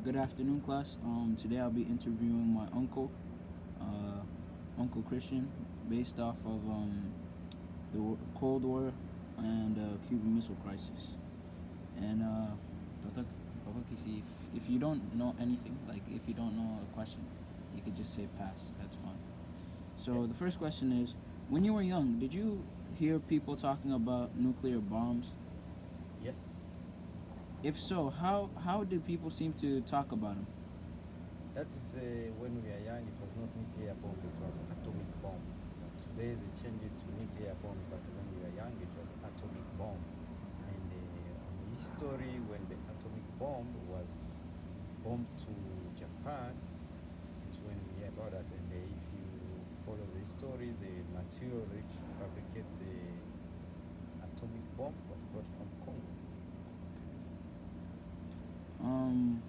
Good afternoon, class. Today I'll be interviewing my uncle, uh, Uncle Christian, based off of the Cold War and Cuban Missile Crisis. And Dr. Kisi, if you don't know anything, like if you don't know a question, you could just say pass. That's fine. So the first question is, when you were young, did you hear people talking about nuclear bombs? Yes, If so, how did people seem to talk about them? that is when we are young, it was not nuclear bomb, it was atomic bomb. Today they changed it to nuclear bomb, but when we were young, it was atomic bomb. And on history, when the atomic bomb was bombed to Japan, it's when we hear about that. And if you follow the story, the material which fabricate the atomic bomb was brought from Congo. Um,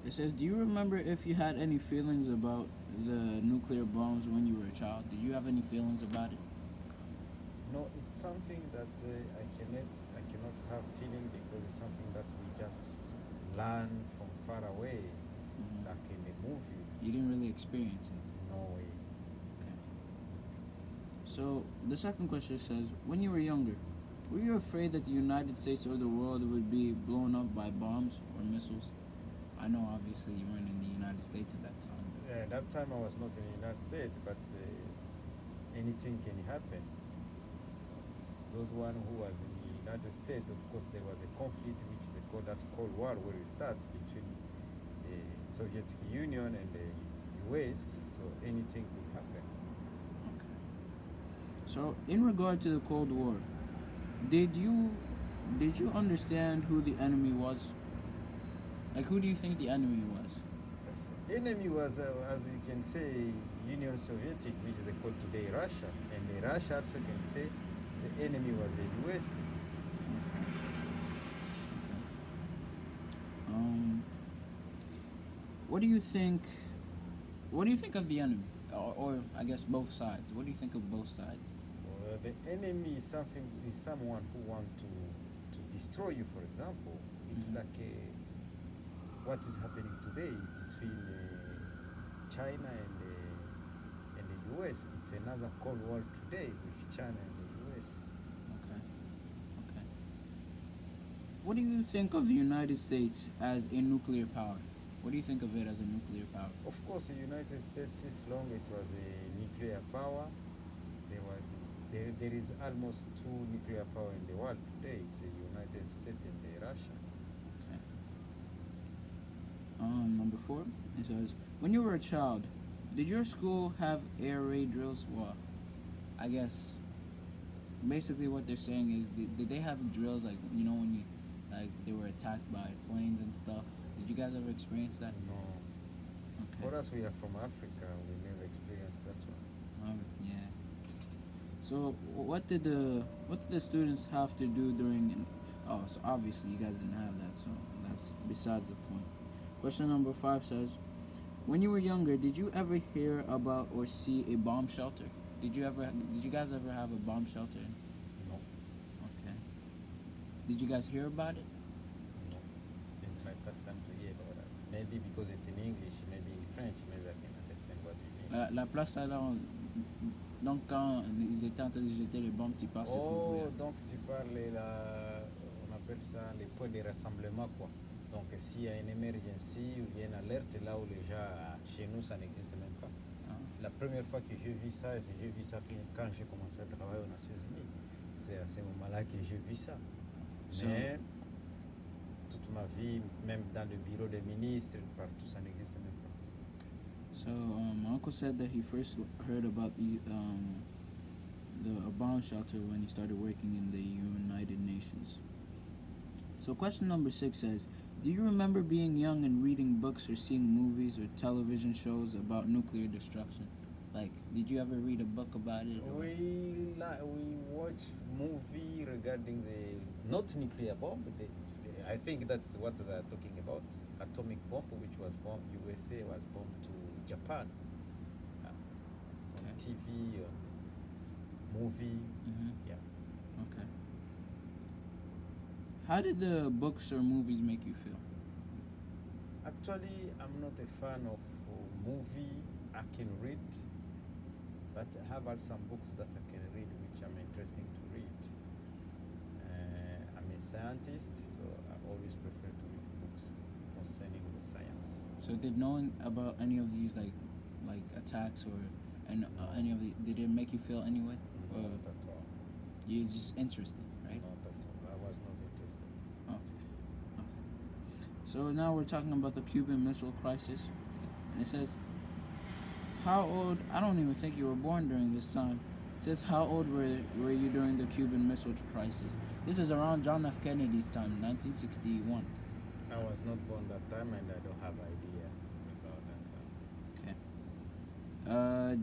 it says, do you remember if you had any feelings about the nuclear bombs when you were a child? Did you have any feelings about it? No, it's something that I cannot have feeling because it's something that we just learn from far away, like in a movie. You didn't really experience it. No way. Okay. So the second question says, when you were younger, were you afraid that the United States or the world would be blown up by bombs or missiles? I know obviously you weren't in the United States at that time. Yeah, that time I was not in the United States, but anything can happen. Those one who was in the United States, of course, there was a conflict which they call that Cold War, where it started between the Soviet Union and the US. So anything could happen. Okay. So in regard to the Cold War, did you understand who the enemy was? Like, who do you think the enemy was? The enemy was, as you can say, Union Soviet, which is called today Russia, and the Russia also can say the enemy was the US. What do you think? What do you think of the enemy, or I guess both sides? What do you think of both sides? The enemy is someone who want to destroy you. For example, it's like what is happening today between China and the US. It's another Cold War today with China and the US. Okay. Okay. What do you think of the United States as a nuclear power? What do you think of it as a nuclear power? Of course, the United States, since long it was a nuclear power. There is almost two nuclear power in the world today. It's the United States and the Russia. Okay. Number 4, it says, when you were a child, did your school have air raid drills? Well, I guess basically what they're saying is, did they have drills like, when you, like, they were attacked by planes and stuff? Did you guys ever experience that? No. Okay. For us, we are from Africa. We never experienced that one. Yeah. So what did the students have to do during? Oh, so obviously you guys didn't have that. So that's besides the point. Question number 5 says, when you were younger, did you ever hear about or see a bomb shelter? Did you guys ever have a bomb shelter? No. Okay. Did you guys hear about it? No. It's my first time to hear about that. Maybe because it's in English, maybe in French, maybe I can understand what you mean. La place alors, donc quand ils étaient en train de jeter les bombes, tu passes Oh, donc tu parles là, on appelle ça les points de rassemblement, quoi. Donc s'il y a une emergency ou bien une alerte là où les gens, chez nous, ça n'existe même pas. La première fois que j'ai vu ça quand j'ai commencé à travailler aux Nations Unies. C'est à ce moment-là que j'ai vu ça. Mais toute ma vie, même dans le bureau des ministres, partout, ça n'existe même pas. So my uncle said that he first heard about the bomb shelter when he started working in the United Nations. So question number 6 says, do you remember being young and reading books or seeing movies or television shows about nuclear destruction? Like, did you ever read a book about it? We watch movie regarding the not nuclear bomb. I think that's what they're talking about. Atomic bomb, which was bombed. USA was bombed to Japan. On TV, movie. Yeah. Okay. How did the books or movies make you feel? Actually, I'm not a fan of movie. I can read, but I have had some books that I can read which I'm interesting to read. I'm a scientist, so I always prefer to read books concerning the science. So did knowing about any of these like attacks or any of the, did it make you feel any way? Not Or at all. you're just interested, right? Not at all. I was not interested. Okay. So now we're talking about the Cuban Missile Crisis, and it says, how old? I don't even think you were born during this time. It says, how old were you during the Cuban Missile Crisis? This is around John F. Kennedy's time, 1961. I was not born that time, and I don't have idea about that. Okay.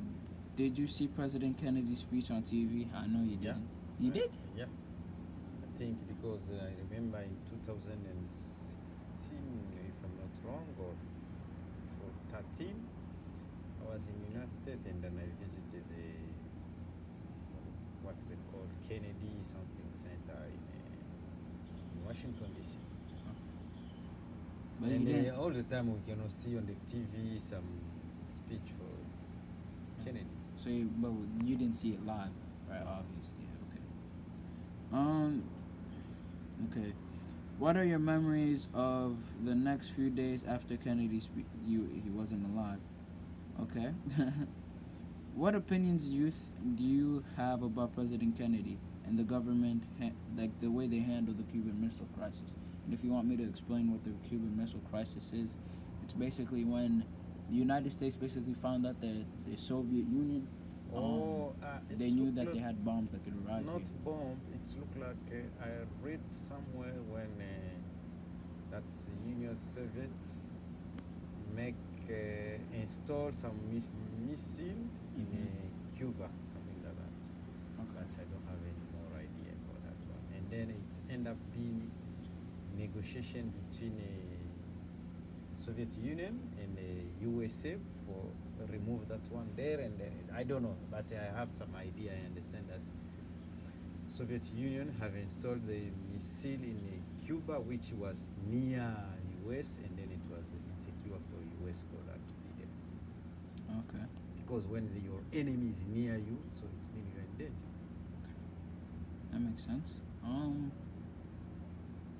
Did you see President Kennedy's speech on TV? I know you didn't. You did? Yeah. I think because I remember in 2016, if I'm not wrong, or for 13, I was in the United States, and then I visited the what's it called, Kennedy something center in Washington DC. But And you didn't. all the time we can see on the TV some speech for Kennedy. So, but you didn't see it live, right? Obviously, yeah, okay. What are your memories of the next few days after Kennedy's speech? He wasn't alive. Okay. What opinions do you have about President Kennedy and the government, like the way they handle the Cuban Missile Crisis? And if you want me to explain what the Cuban Missile Crisis is, it's basically when the United States basically found out that the Soviet Union, they knew that they had bombs that could arrive Not here. bomb. It looked like I read somewhere when that's Union Soviet install some missile in Cuba, something like that. Okay. But I don't have any more idea about that one. And then it ended up being negotiation between Soviet Union and the USA for remove that one there, and I don't know, but I have some idea. I understand that Soviet Union have installed the missile in Cuba, which was near US, and then it was insecure for US for that to be there. Okay. Because when your enemy is near you, so it's mean you're in danger. That makes sense.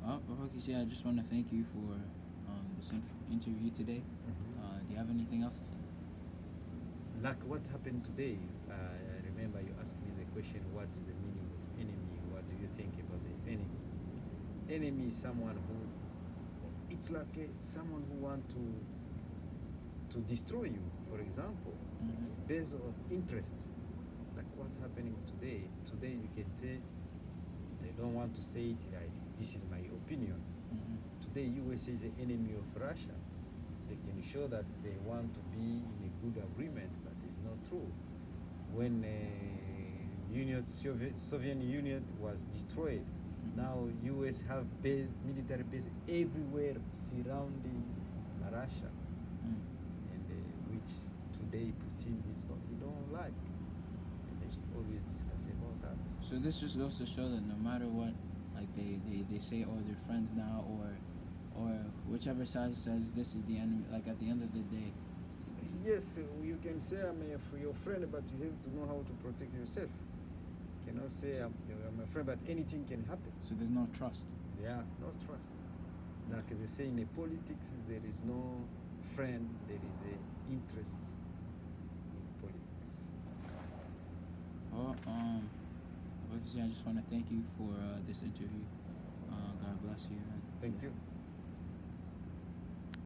Obviously, I just want to thank you for this interview today. Do you have anything else to say? Like what happened today, I remember you asked me the question, what is the meaning of enemy? What do you think about the enemy? Enemy is someone who, it's like someone who want to destroy you, for example. It's based on interest. Like what's happening today. Today you can say, they don't want to say it, like, this is my opinion. Today USA is the enemy of Russia. They can show that they want to be in a good agreement, but it's not true. When Soviet Union was destroyed, now US have military base everywhere surrounding Russia, and which today Putin he don't like. And they always discuss about that. So this just goes to show that no matter what, like they say, oh, they're friends now, or whichever side says this is the enemy, like at the end of the day. Yes, you can say I'm your friend, but you have to know how to protect yourself. You cannot say I'm a friend, but anything can happen. So there's no trust. Yeah, no trust. Like they say in the politics, there is no friend, there is a interest in politics. Well, obviously, I just want to thank you for this interview. God bless you. Thank you.